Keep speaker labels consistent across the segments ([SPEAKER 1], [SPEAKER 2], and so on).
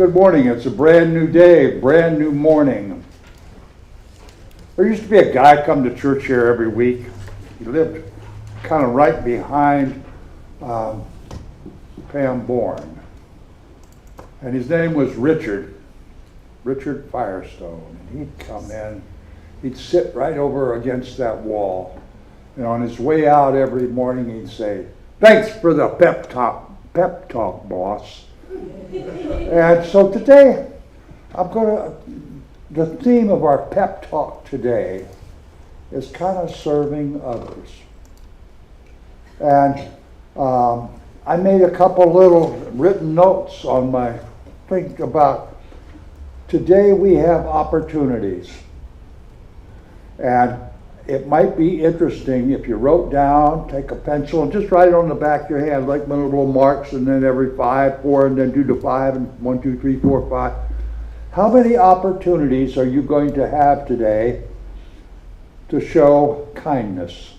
[SPEAKER 1] good morning. It's a brand new day, brand new morning. There used to be a guy come to church here every week. He lived kind of right behind Pam Bourne. And his name was Richard Firestone. And he'd come in, he'd sit right over against that wall. And on his way out every morning he'd say, "Thanks for the pep talk, boss." And so today, the theme of our pep talk today is kind of serving others. And I made a couple little written notes on my think about today we have opportunities. And it might be interesting if you wrote down, take a pencil, and just write it on the back of your hand, like my little marks, and then every 5, 4, and then do the 5, and 1, 2, 3, 4, 5. How many opportunities are you going to have today to show kindness?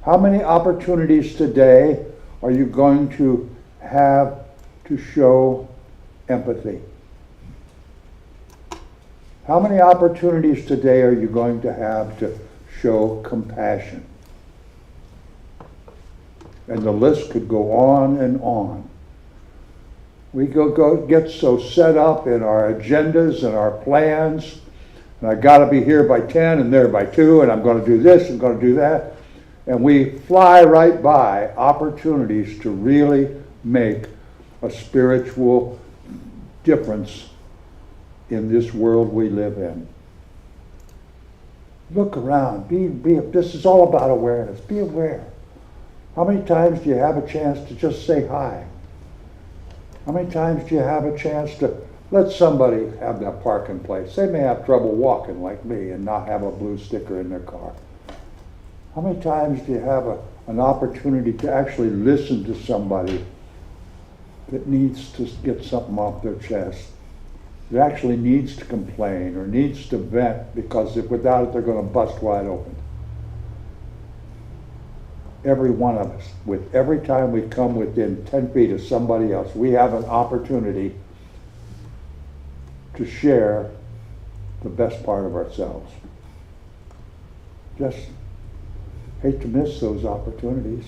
[SPEAKER 1] How many opportunities today are you going to have to show empathy? How many opportunities today are you going to have to show compassion? And the list could go on and on. We get so set up in our agendas and our plans, and I got to be here by 10 and there by 2, and I'm going to do this and going to do that. And we fly right by opportunities to really make a spiritual difference in this world we live in. Look around. This is all about awareness. Be aware. How many times do you have a chance to just say hi? How many times do you have a chance to let somebody have that parking place? They may have trouble walking like me and not have a blue sticker in their car. How many times do you have an opportunity to actually listen to somebody that needs to get something off their chest? That actually needs to complain or needs to vent, because if without it they're going to bust wide open. Every one of us, with every time we come within 10 feet of somebody else, we have an opportunity to share the best part of ourselves. Just hate to miss those opportunities.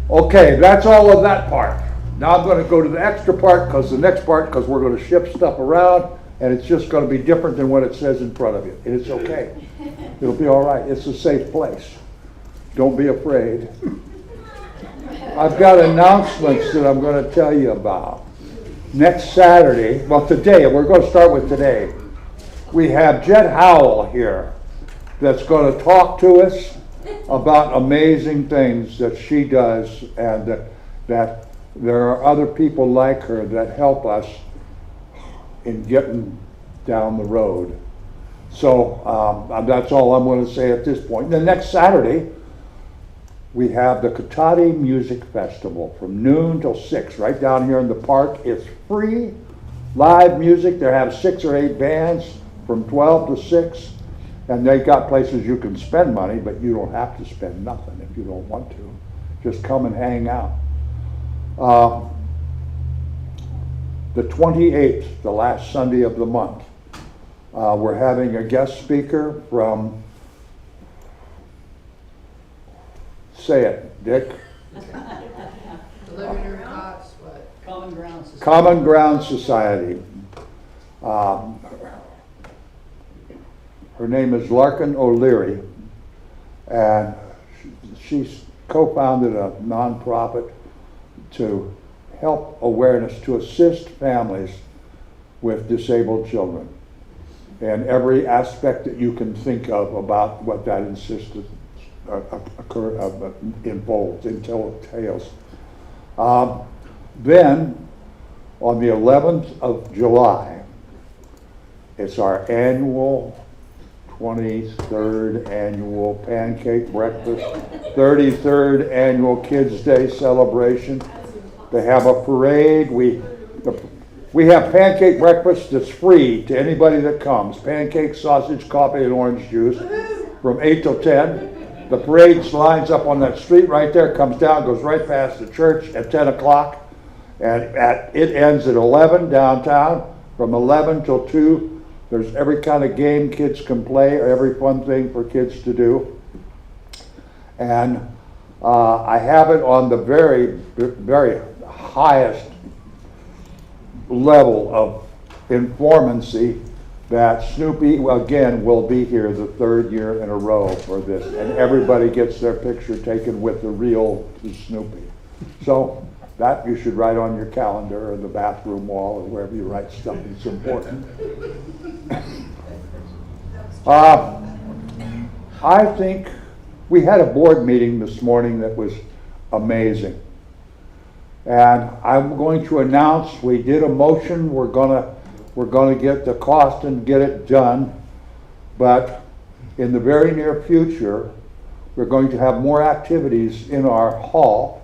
[SPEAKER 1] Okay, that's all of that part. Now I'm going to go to the extra part, because we're going to shift stuff around, and it's just going to be different than what it says in front of you. And it's okay. It'll be all right. It's a safe place. Don't be afraid. I've got announcements that I'm going to tell you about. Next Saturday, today, we're going to start with today. We have Jet Howell here that's going to talk to us about amazing things that she does, and that there are other people like her that help us in getting down the road. So that's all I'm going to say at this point. The next Saturday, we have the McCarty Music Festival from noon till 6, right down here in the park. It's free, live music. They have 6 or 8 bands from 12 to 6. And they got places you can spend money, but you don't have to spend nothing if you don't want to. Just come and hang out. The 28th, the last Sunday of the month, we're having a guest speaker from, say it, Dick. Common Ground Society. Her name is Larkin O'Leary, and she's co-founded a nonprofit to help awareness, to assist families with disabled children, and every aspect that you can think of about what that entails. Then, on the 11th of July, it's our annual 23rd annual pancake breakfast, 33rd annual Kids Day celebration. They have a parade. We have pancake breakfast that's free to anybody that comes. Pancakes, sausage, coffee, and orange juice from 8 till 10. The parade lines up on that street right there, comes down, goes right past the church at 10 o'clock. And it ends at 11 downtown. From 11 till 2, there's every kind of game kids can play, or every fun thing for kids to do. And I have it on the very, very highest level of informancy that Snoopy, again, will be here the 3rd year in a row for this. And everybody gets their picture taken with the real Snoopy. So that you should write on your calendar or the bathroom wall or wherever you write stuff that's important. I think we had a board meeting this morning that was amazing. And I'm going to announce, we did a motion, we're gonna get the cost and get it done. But in the very near future, we're going to have more activities in our hall.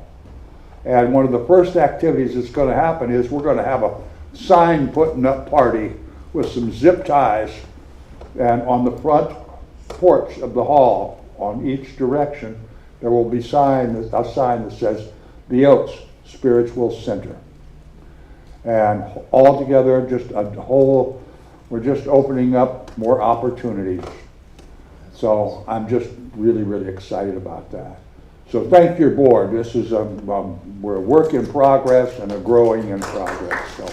[SPEAKER 1] And one of the first activities that's going to happen is we're going to have a sign putting up party with some zip ties, and on the front porch of the hall, on each direction, there will be a sign that says the Oaks Spiritual Center. And altogether, we're just opening up more opportunities. So I'm just really, really excited about that. So thank your board. This is we're a work in progress and a growing in progress. So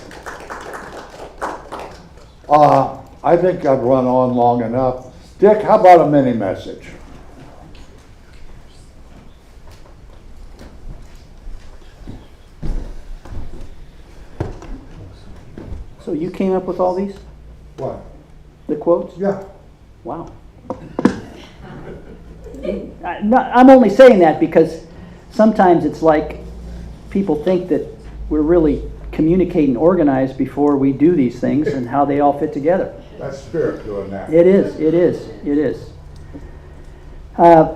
[SPEAKER 1] I think I've run on long enough. Dick, how about a mini message?
[SPEAKER 2] So you came up with all these?
[SPEAKER 1] What?
[SPEAKER 2] The quotes?
[SPEAKER 1] Yeah.
[SPEAKER 2] Wow. I'm only saying that because sometimes it's like people think that we're really communicating organized before we do these things and how they all fit together.
[SPEAKER 1] That's spirit doing that.
[SPEAKER 2] It is. I'd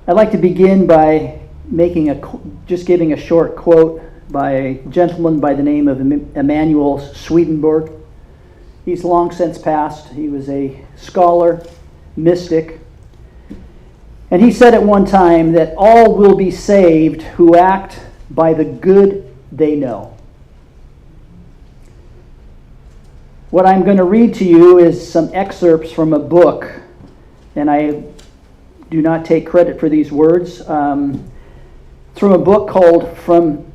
[SPEAKER 2] like to begin by just giving a short quote by a gentleman by the name of Emanuel Swedenborg. He's long since passed. He was a scholar, mystic, and he said at one time that all will be saved who act by the good they know. What I'm going to read to you is some excerpts from a book, and I do not take credit for these words, from a book called From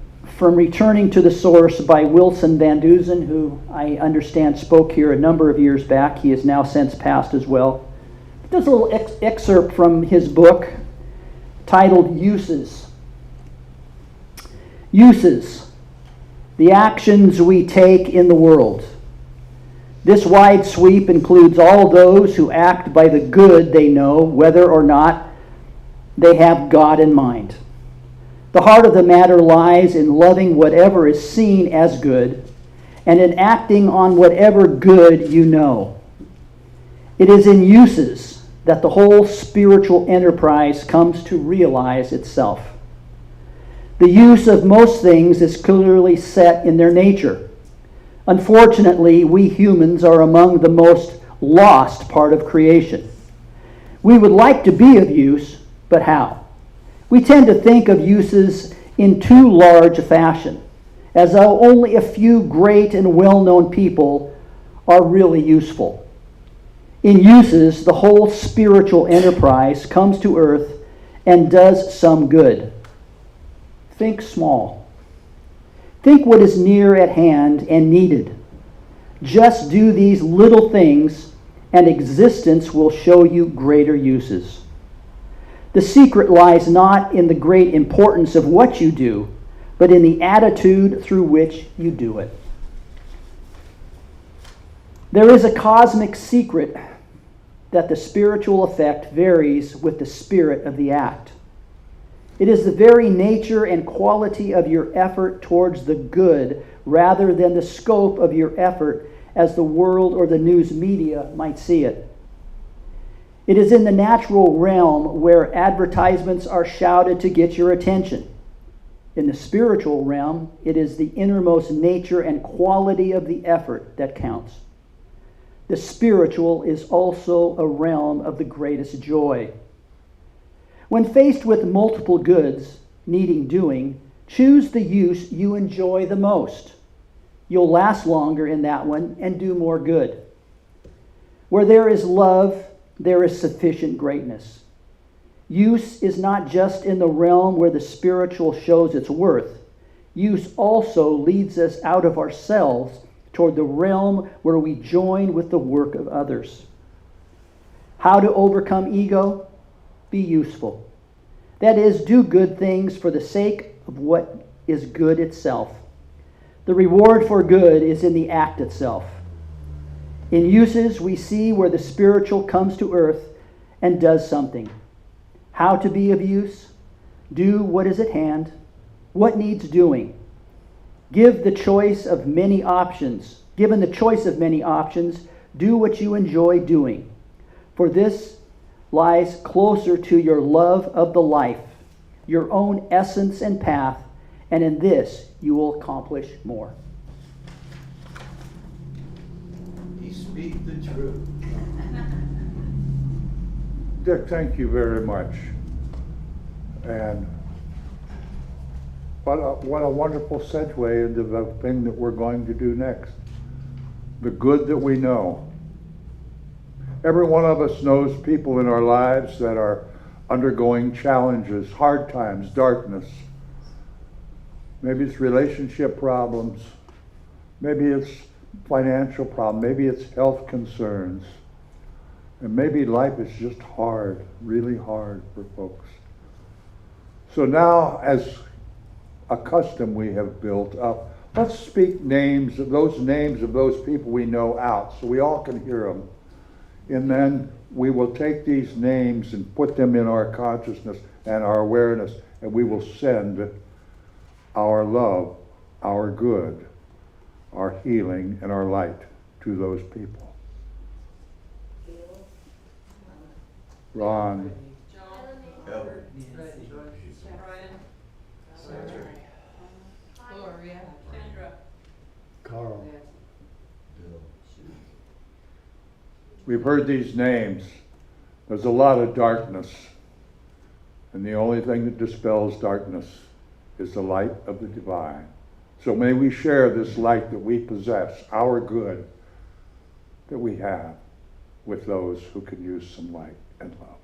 [SPEAKER 2] Returning to the Source by Wilson Van Dusen, who I understand spoke here a number of years back. He has now since passed as well. There's a little excerpt from his book titled Uses. Uses, the actions we take in the world. This wide sweep includes all those who act by the good they know, whether or not they have God in mind. The heart of the matter lies in loving whatever is seen as good and in acting on whatever good you know. It is in uses that the whole spiritual enterprise comes to realize itself. The use of most things is clearly set in their nature. Unfortunately, we humans are among the most lost part of creation. We would like to be of use, but how? We tend to think of uses in too large a fashion, as though only a few great and well-known people are really useful. In uses, the whole spiritual enterprise comes to earth and does some good. Think small. Think what is near at hand and needed. Just do these little things, and existence will show you greater uses. The secret lies not in the great importance of what you do, but in the attitude through which you do it. There is a cosmic secret that the spiritual effect varies with the spirit of the act. It is the very nature and quality of your effort towards the good rather than the scope of your effort as the world or the news media might see it. It is in the natural realm where advertisements are shouted to get your attention. In the spiritual realm, it is the innermost nature and quality of the effort that counts. the spiritual is also a realm of the greatest joy. When faced with multiple goods needing doing, choose the use you enjoy the most. You'll last longer in that one and do more good. Where there is love, there is sufficient greatness. Use is not just in the realm where the spiritual shows its worth. Use also leads us out of ourselves toward the realm where we join with the work of others. How to overcome ego? Be useful. That is, do good things for the sake of what is good itself. The reward for good is in the act itself. In uses, we see where the spiritual comes to earth and does something. How to be of use? Do what is at hand. What needs doing? Given the choice of many options, do what you enjoy doing. For this lies closer to your love of the life, your own essence and path, and in this you will accomplish more.
[SPEAKER 3] You speak the truth.
[SPEAKER 1] Dick, thank you very much. And what a wonderful segue into the thing that we're going to do next. The good that we know. Every one of us knows people in our lives that are undergoing challenges, hard times, darkness. Maybe it's relationship problems. Maybe it's financial problems. Maybe it's health concerns. And maybe life is just hard, really hard for folks. So now, as a custom we have built up, let's speak names of those people we know out so we all can hear them. And then we will take these names and put them in our consciousness and our awareness, and we will send our love, our good, our healing, and our light to those people. Ron,
[SPEAKER 3] Albert.
[SPEAKER 4] Gloria. Sandra.
[SPEAKER 5] Carl.
[SPEAKER 3] Bill.
[SPEAKER 1] we've heard these names. There's a lot of darkness. And the only thing that dispels darkness is the light of the divine. So may we share this light that we possess, our good that we have, with those who can use some light and love.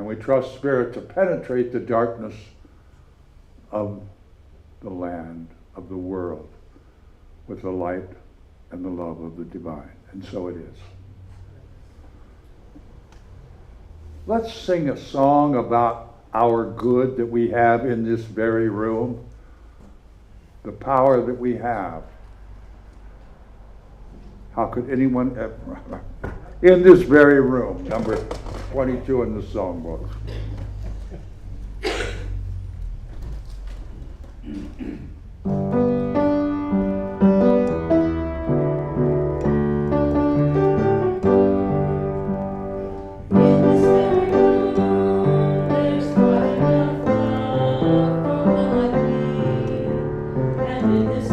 [SPEAKER 1] And we trust Spirit to penetrate the darkness of the land, of the world, with the light and the love of the divine. And so it is. Let's sing a song about our good that we have in this very room, the power that we have. How could anyone ever, in this very room, number 22 in the songbook.
[SPEAKER 6] And this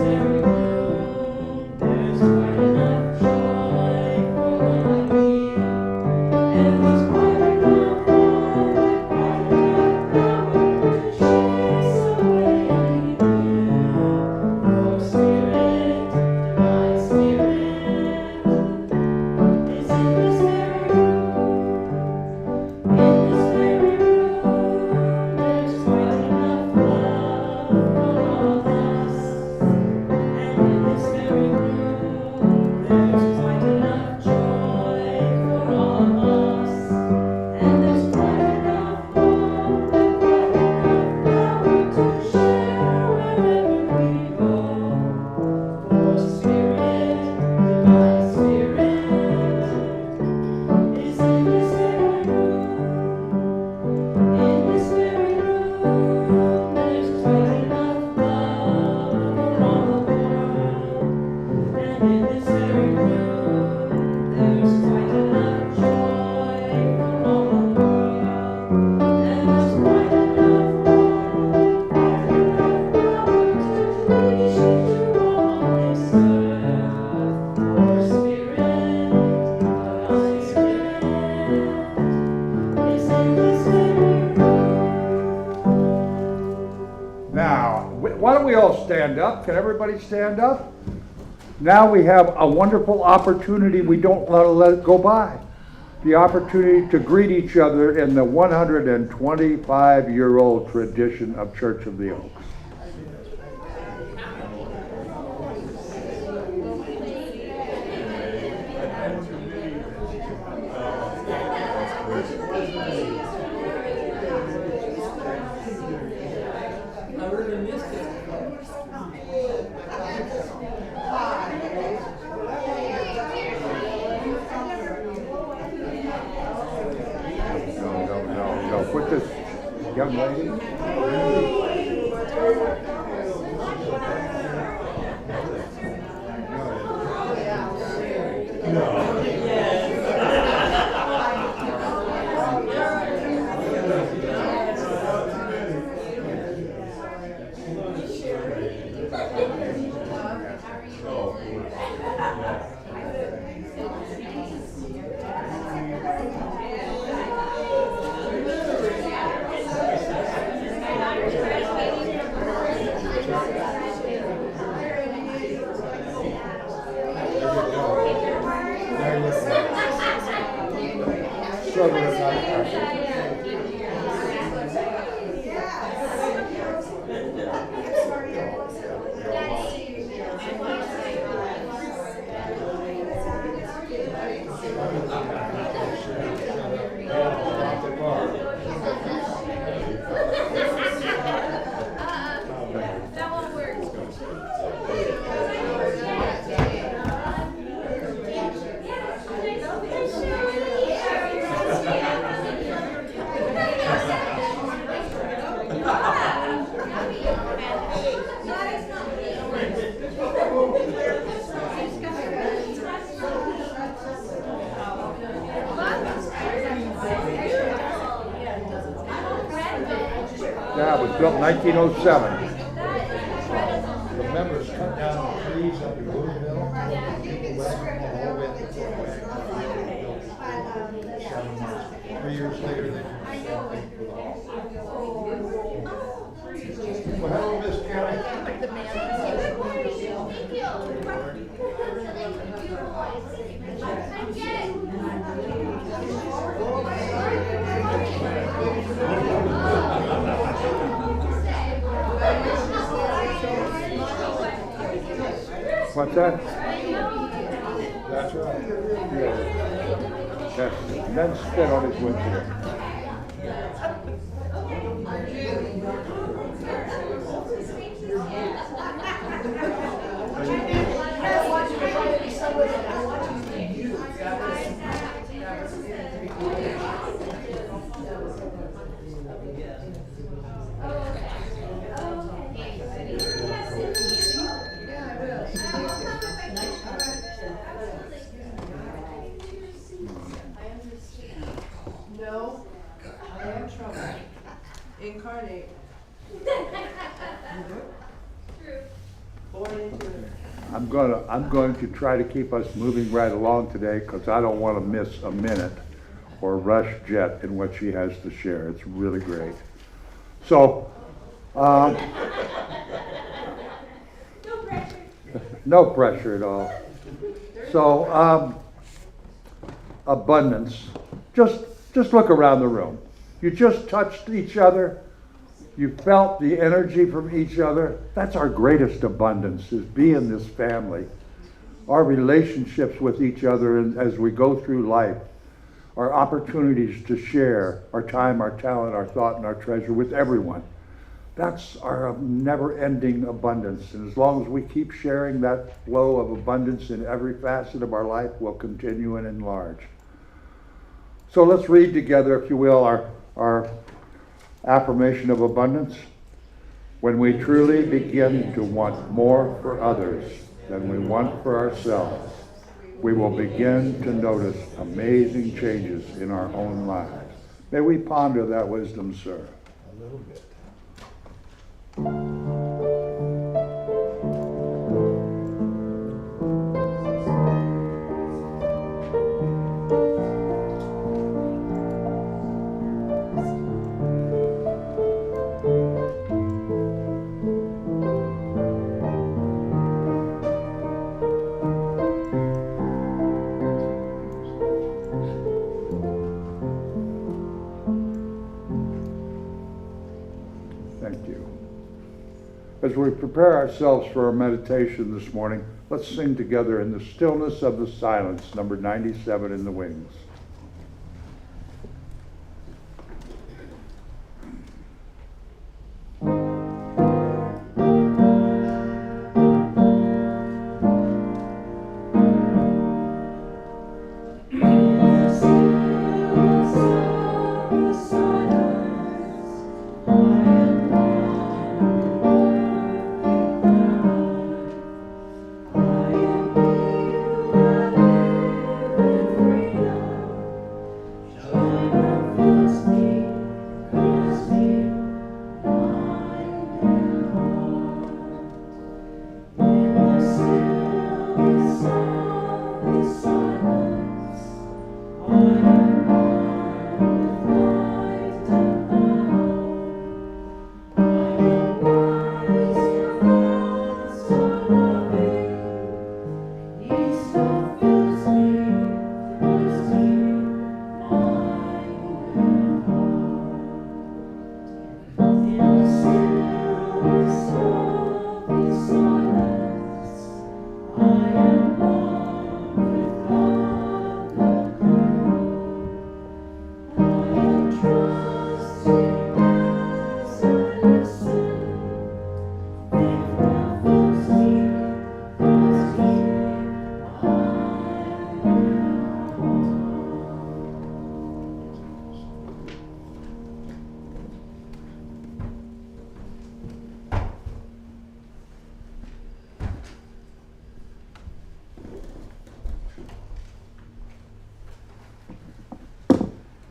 [SPEAKER 1] all stand up? Can everybody stand up? Now we have a wonderful opportunity. We don't want to let it go by. The opportunity to greet each other in the 125-year-old tradition of Church of the Oaks. No, put this young lady. Yeah, it was built in 1907.
[SPEAKER 5] The members cut down the trees up in Louisville. People left them all with the 7 months. 3 years later, they did the same thing for the hall. Well, hello, Miss Karen.
[SPEAKER 1] What's that?
[SPEAKER 5] That's right.
[SPEAKER 1] Yeah. Yes. And then spit on his windshield.
[SPEAKER 4] No, I am trouble. Incarnate. Born into it.
[SPEAKER 1] I'm going to try to keep us moving right along today because I don't want to miss a minute or rush Jet in what she has to share. It's really great. So, no pressure at all. So, abundance. Just look around the room. You just touched each other. You felt the energy from each other. That's our greatest abundance, is being this family. Our relationships with each other and as we go through life. Our opportunities to share our time, our talent, our thought, and our treasure with everyone. That's our never-ending abundance. And as long as we keep sharing that flow of abundance in every facet of our life, we'll continue and enlarge. So let's read together, if you will, our affirmation of abundance. When we truly begin to want more for others than we want for ourselves, we will begin to notice amazing changes in our own lives. May we ponder that wisdom, sir.
[SPEAKER 5] A little bit.
[SPEAKER 1] As we prepare ourselves for our meditation this morning, let's sing together In the Stillness of the Silence, number 97 in the Wings.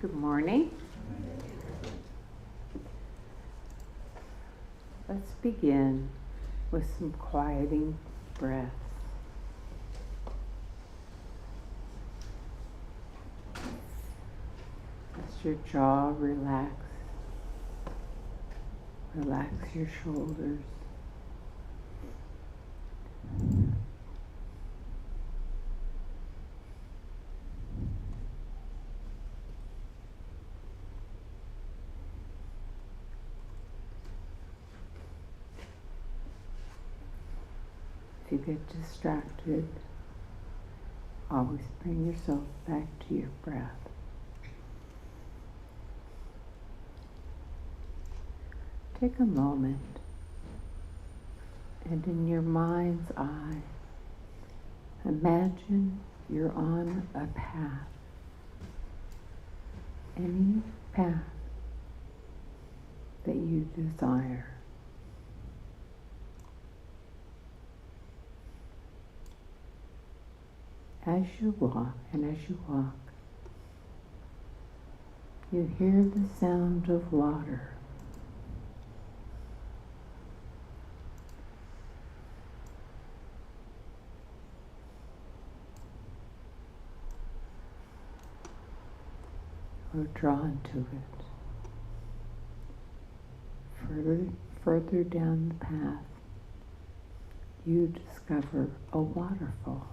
[SPEAKER 6] Good morning. Let's begin with some quieting breaths. Let your jaw relax. Relax your shoulders. If you get distracted, always bring yourself back to your breath. Take a moment and in your mind's eye, imagine you're on a path. Any path that you desire. As you walk, you hear the sound of water. Or drawn to it. Further down the path, you discover a waterfall.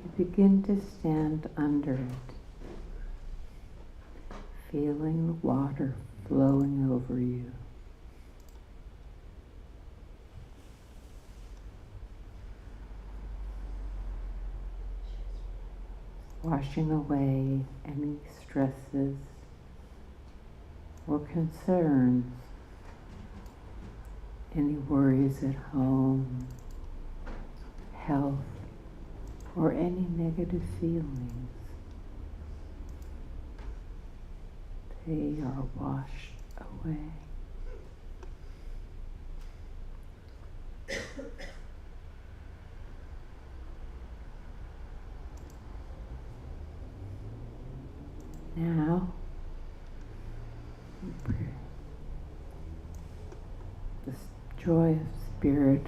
[SPEAKER 6] You begin to stand under it, feeling the water flowing over you. Washing away any stresses or concerns, any worries at home, health, or any negative feelings. They are washed away. Now, the joy of spirit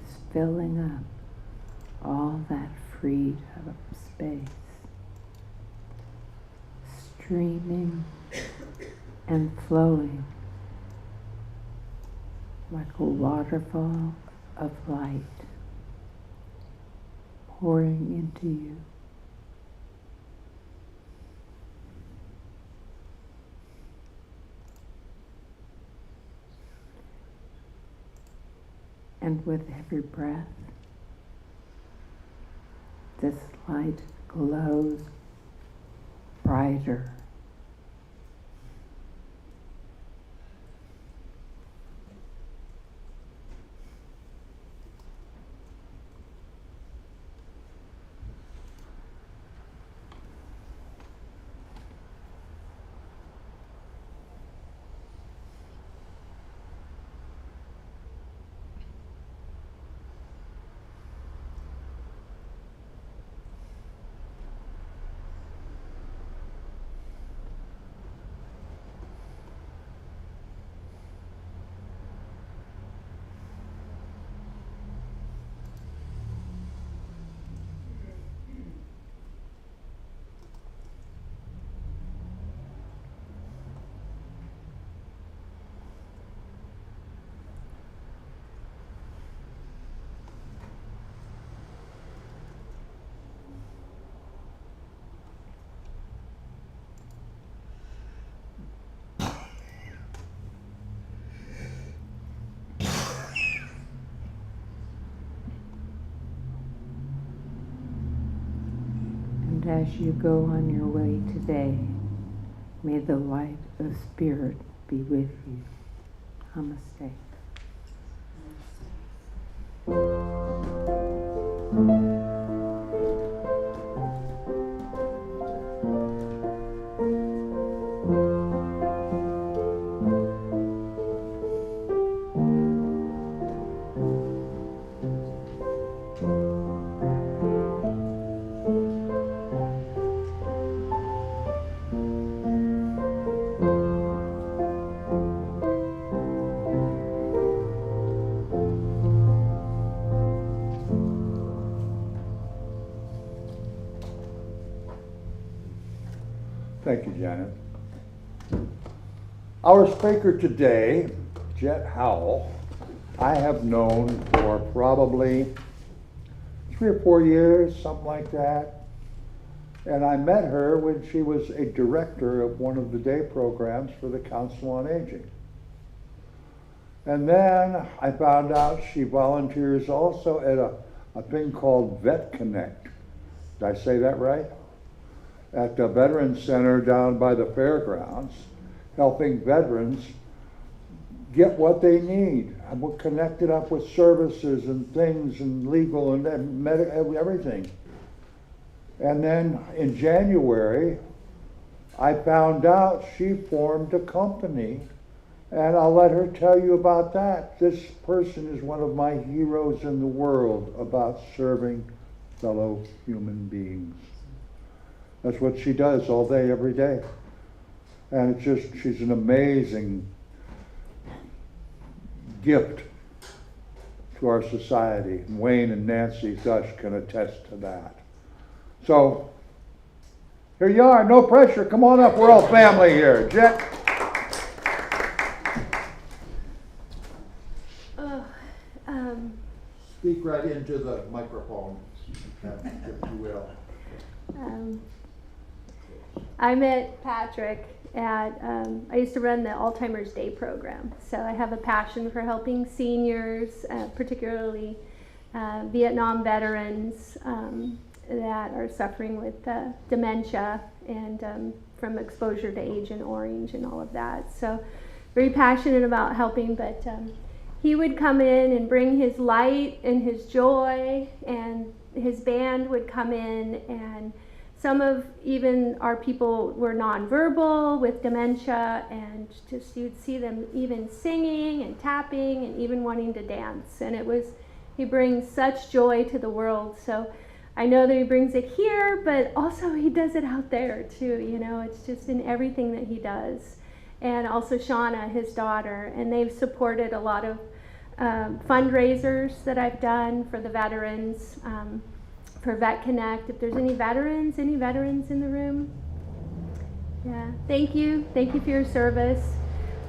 [SPEAKER 6] is filling up all that freed up space, streaming and flowing like a waterfall of light, pouring into you. And with every breath, this light glows brighter. And as you go on your way today, may the light of Spirit be with you. Namaste.
[SPEAKER 1] Thank you, Janet. Our speaker today, Jet Howell, I have known for probably 3 or 4 years, something like that. And I met her when she was a director of one of the day programs for the Council on Aging. And then I found out she volunteers also at a thing called Vet Connect. Did I say that right? At the Veterans Center down by the fairgrounds, helping veterans get what they need. And we're connected up with services and things and legal and everything. And then in January, I found out she formed a company, and I'll let her tell you about that. This person is one of my heroes in the world about serving fellow human beings. That's what she does all day, every day. And it's just, she's an amazing gift to our society. And Wayne and Nancy Thush can attest to that. So, here you are, no pressure, come on up, we're all family here. Jet?
[SPEAKER 5] Speak right into the microphone, if you will.
[SPEAKER 7] I met Patrick at, I used to run the Alzheimer's Day program. So I have a passion for helping seniors, particularly Vietnam veterans that are suffering with dementia and from exposure to Agent Orange and all of that. So very passionate about helping, but he would come in and bring his light and his joy, and his band would come in, and some of even our people were nonverbal with dementia, and just you'd see them even singing and tapping and even wanting to dance. And it was, he brings such joy to the world. So I know that he brings it here, but also he does it out there too. You know, it's just in everything that he does. And also Shauna, his daughter, and they've supported a lot of fundraisers that I've done for the veterans. For Vet Connect, if there's any veterans in the room? Yeah, thank you for your service.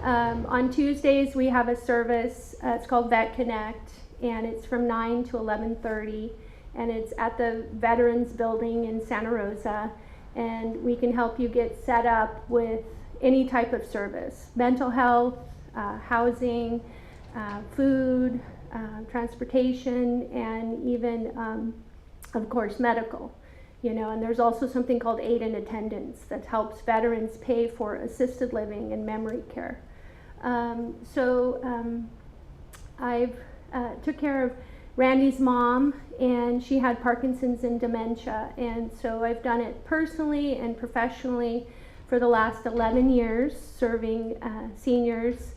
[SPEAKER 7] On Tuesdays we have a service, it's called Vet Connect, and it's from 9 to 11:30, and it's at the Veterans Building in Santa Rosa, and we can help you get set up with any type of service: mental health, housing, food, transportation, and even, of course, medical. You know, and there's also something called aid in attendance that helps veterans pay for assisted living and memory care. I've took care of Randy's mom, and she had Parkinson's and dementia, and so I've done it personally and professionally for the last 11 years, serving seniors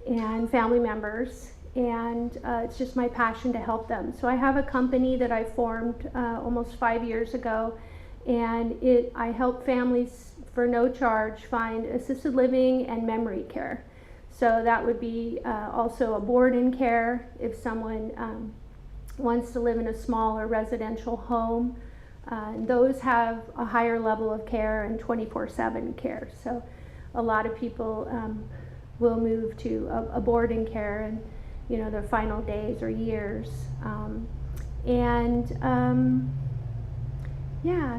[SPEAKER 7] and family members, and it's just my passion to help them. So I have a company that I formed almost 5 years ago, and I help families for no charge find assisted living and memory care. So that would be also a board-in care if someone wants to live in a smaller residential home. Those have a higher level of care and 24/7 care. So a lot of people will move to a board-in care in, you know, their final days or years.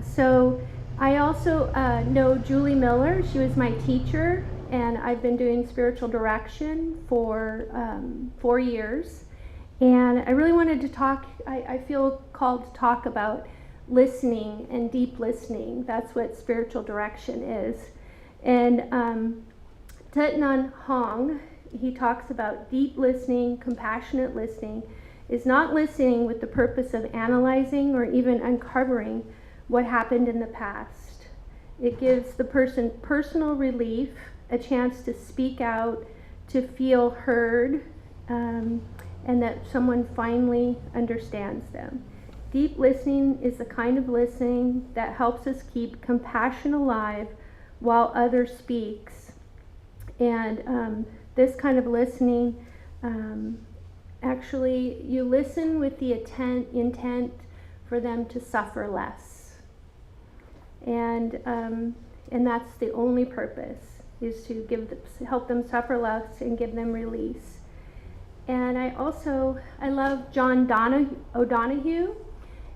[SPEAKER 7] So I also know Julie Miller. She was my teacher, and I've been doing spiritual direction for 4 years. And I really wanted to talk, I feel called to talk about listening and deep listening. That's what spiritual direction is. And Thich Nhat Hanh, he talks about deep listening, compassionate listening, is not listening with the purpose of analyzing or even uncovering what happened in the past. It gives the person personal relief, a chance to speak out, to feel heard, and that someone finally understands them. Deep listening is the kind of listening that helps us keep compassion alive while others speaks. And this kind of listening, actually, you listen with the intent for them to suffer less. And that's the only purpose, is to help them suffer less and give them release. And I love John O'Donohue,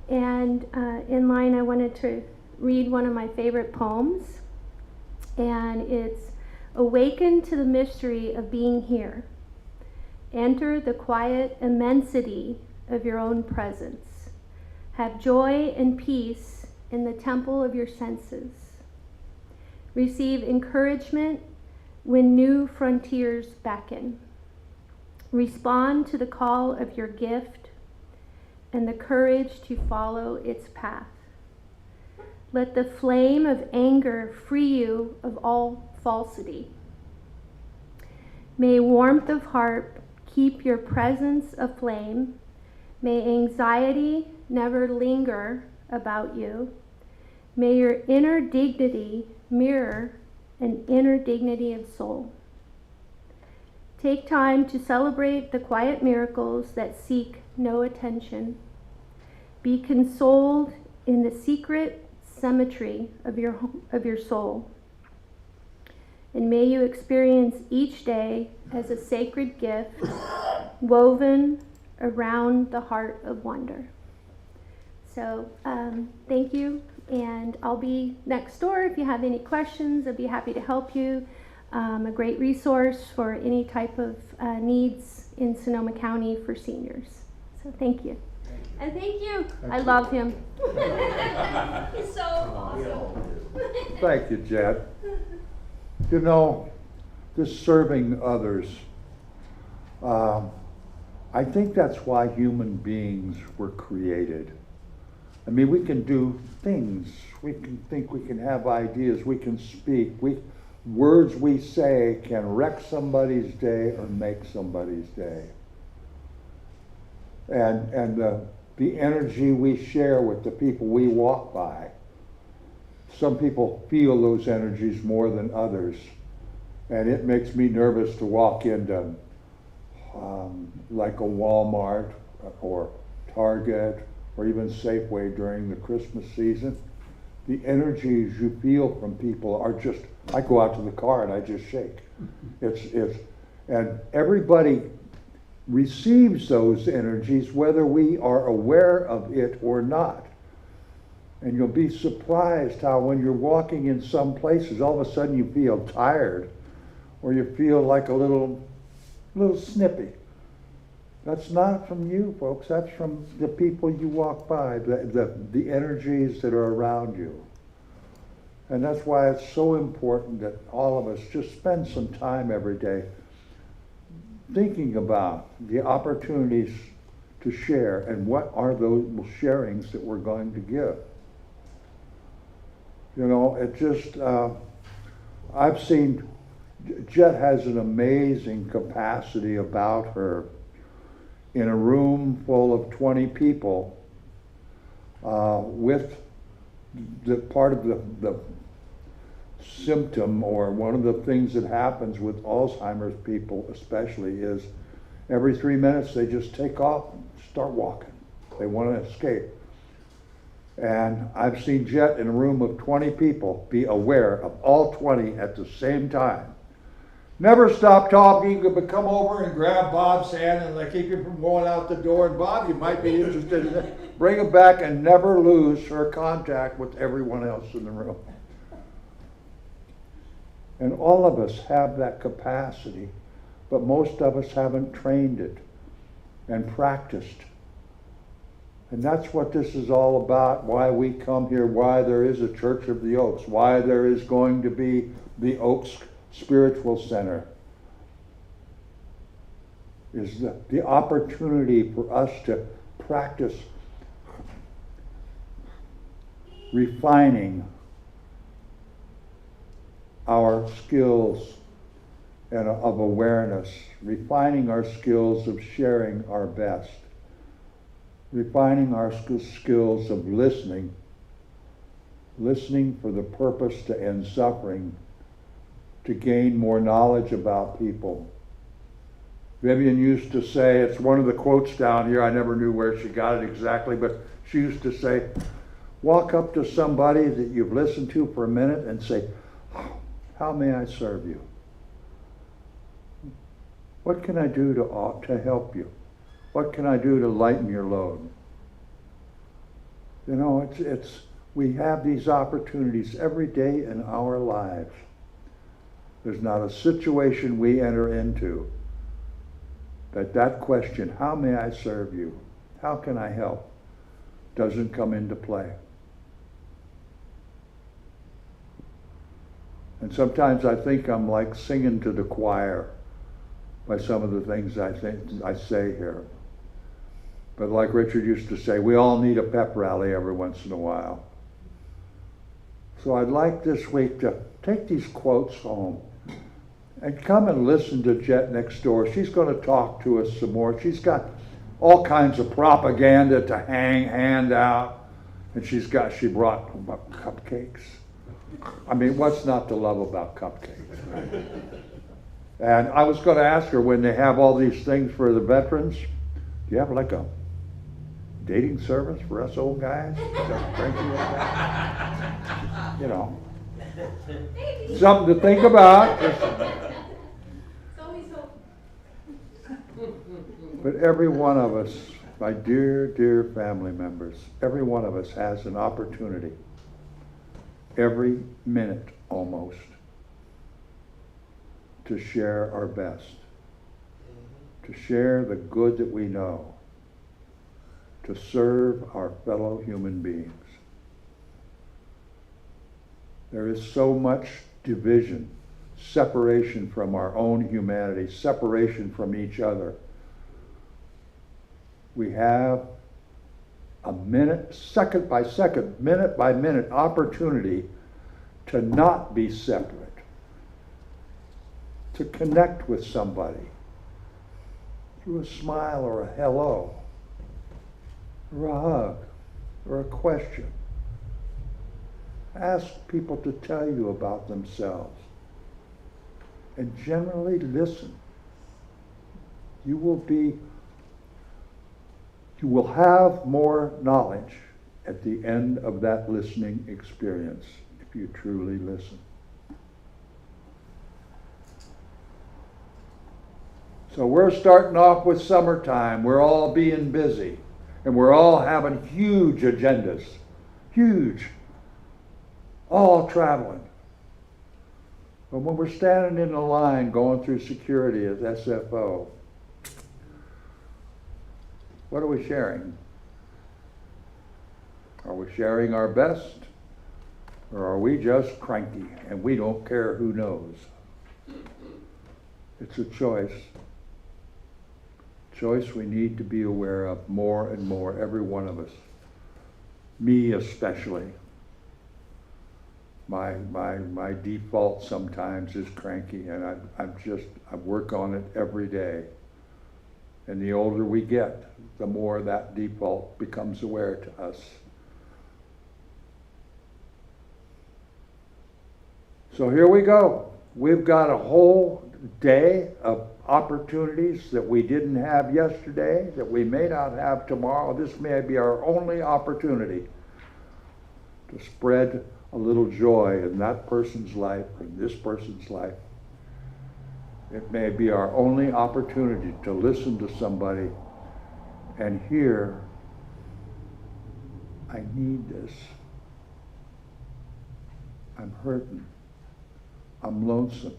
[SPEAKER 7] and in line I wanted to read one of my favorite poems, and it's: "Awaken to the mystery of being here. Enter the quiet immensity of your own presence. Have joy and peace in the temple of your senses. Receive encouragement when new frontiers beckon. Respond to the call of your gift and the courage to follow its path. Let the flame of anger free you of all falsity. May warmth of heart keep your presence aflame. May anxiety never linger about you. May your inner dignity mirror an inner dignity of soul. Take time to celebrate the quiet miracles that seek no attention. Be consoled in the secret symmetry of your soul. And may you experience each day as a sacred gift woven around the heart of wonder." So thank you, and I'll be next door if you have any questions. I'd be happy to help you. A great resource for any type of needs in Sonoma County for seniors. So thank you. And thank you. I love him. He's so awesome.
[SPEAKER 1] Thank you, Jed. You know, this serving others, I think that's why human beings were created. I mean, we can do things, we can think, we can have ideas, we can speak. Words we say can wreck somebody's day or make somebody's day. And the energy we share with the people we walk by, some people feel those energies more than others. And it makes me nervous to walk into like a Walmart or Target or even Safeway during the Christmas season. The energies you feel from people are just, I go out to the car and I just shake. And everybody receives those energies whether we are aware of it or not. And you'll be surprised how when you're walking in some places, all of a sudden you feel tired or you feel like a little snippy. That's not from you, folks. That's from the people you walk by, the energies that are around you. And that's why it's so important that all of us just spend some time every day thinking about the opportunities to share and what are those sharings that we're going to give. You know, it just, I've seen, Jet has an amazing capacity about her. In a room full of 20 people, with the part of the symptom, or one of the things that happens with Alzheimer's people especially, is every 3 minutes they just take off and start walking. They want to escape. And I've seen Jet in a room of 20 people be aware of all 20 at the same time. Never stop talking, but come over and grab Bob's hand and like keep you from going out the door. And Bob, you might be interested in it. Bring him back and never lose her contact with everyone else in the room. And all of us have that capacity, but most of us haven't trained it and practiced. And that's what this is all about, why we come here, why there is a Church of the Oaks, why there is going to be the Oaks Spiritual Center, is the opportunity for us to practice refining our skills and of awareness, refining our skills of sharing our best, refining our skills of listening for the purpose to end suffering, to gain more knowledge about people. Vivian used to say, it's one of the quotes down here, I never knew where she got it exactly, but she used to say, walk up to somebody that you've listened to for a minute and say, how may I serve you? What can I do to help you? What can I do to lighten your load? You know, we have these opportunities every day in our lives. There's not a situation we enter into that question, how may I serve you? How can I help? Doesn't come into play. And sometimes I think I'm like singing to the choir by some of the things I say here. But like Richard used to say, we all need a pep rally every once in a while. So I'd like this week to take these quotes home and come and listen to Jet next door. She's going to talk to us some more. She's got all kinds of propaganda to hand out, and she brought cupcakes. I mean, what's not to love about cupcakes, right? And I was going to ask her, when they have all these things for the veterans, do you have like a dating service for us old guys? You know, something to think about. But every one of us, my dear, dear family members, every one of us has an opportunity, every minute almost, to share our best, to share the good that we know, to serve our fellow human beings. There is so much division, separation from our own humanity, separation from each other. We have a minute, second by second, minute by minute opportunity to not be separate, to connect with somebody through a smile or a hello, or a hug, or a question. Ask people to tell you about themselves, and generally listen. You will have more knowledge at the end of that listening experience if you truly listen. So we're starting off with summertime. We're all being busy. And we're all having huge agendas. Huge. All traveling. But when we're standing in the line going through security as SFO, what are we sharing? Are we sharing our best? Or are we just cranky and we don't care who knows? It's a choice. Choice we need to be aware of more and more, every one of us. Me especially. My default sometimes is cranky, and I work on it every day. And the older we get, the more that default becomes aware to us. So here we go. We've got a whole day of opportunities that we didn't have yesterday, that we may not have tomorrow. This may be our only opportunity to spread a little joy in that person's life, in this person's life. It may be our only opportunity to listen to somebody and hear, I need this. I'm hurting. I'm lonesome.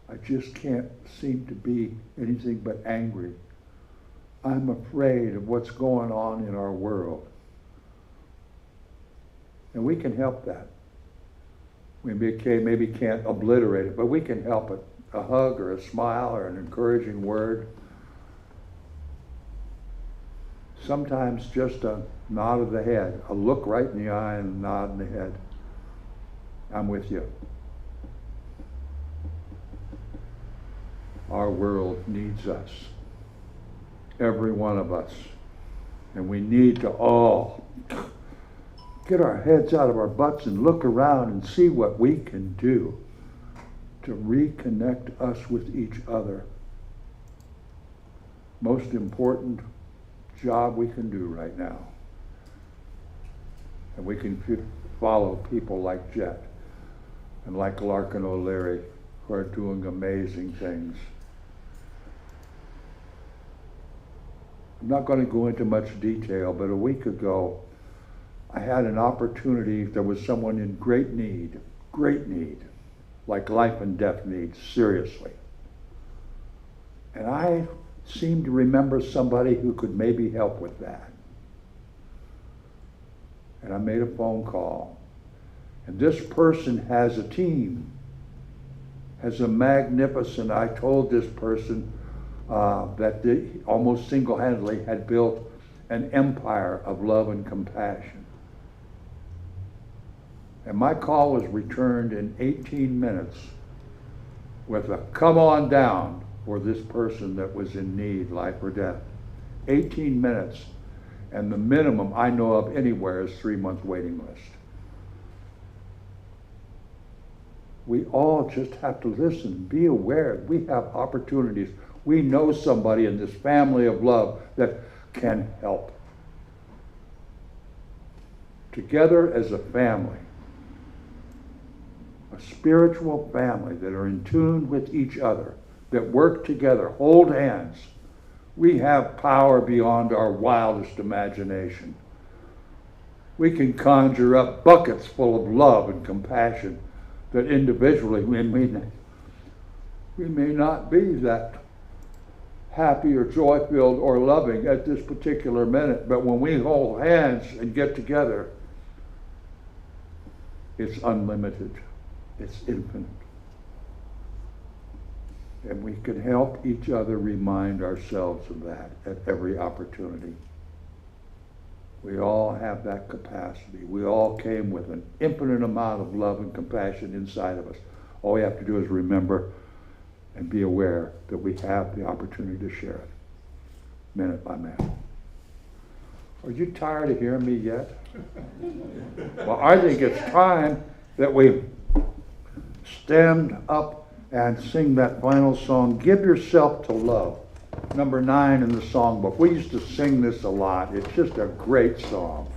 [SPEAKER 1] I just can't seem to be anything but angry. I'm afraid of what's going on in our world. And we can help that. We maybe can't obliterate it, but we can help it. A hug or a smile or an encouraging word. Sometimes just a nod of the head, a look right in the eye and a nod in the head. I'm with you. Our world needs us. Every one of us. And we need to all get our heads out of our butts and look around and see what we can do to reconnect us with each other. Most important job we can do right now. And we can follow people like Jet and like Larkin O'Leary, who are doing amazing things. I'm not going to go into much detail, but a week ago, I had an opportunity. There was someone in great need, like life and death need, seriously. And I seemed to remember somebody who could maybe help with that. And I made a phone call. And this person has a team, has a magnificent, I told this person that they almost single-handedly had built an empire of love and compassion. And my call was returned in 18 minutes with a come on down for this person that was in need, life or death. 18 minutes. And the minimum I know of anywhere is 3 months waiting list. We all just have to listen, be aware. We have opportunities. We know somebody in this family of love that can help. Together as a family, a spiritual family that are in tune with each other, that work together, hold hands. We have power beyond our wildest imagination. We can conjure up buckets full of love and compassion that individually we may not be that happy or joy-filled or loving at this particular minute, but when we hold hands and get together, it's unlimited. It's infinite. And we can help each other remind ourselves of that at every opportunity. We all have that capacity. We all came with an infinite amount of love and compassion inside of us. All we have to do is remember and be aware that we have the opportunity to share it, minute by minute. Are you tired of hearing me yet? Well, I think it's time that we stand up and sing that final song, Give Yourself to Love, number 9 in the songbook. We used to sing this a lot. It's just a great song.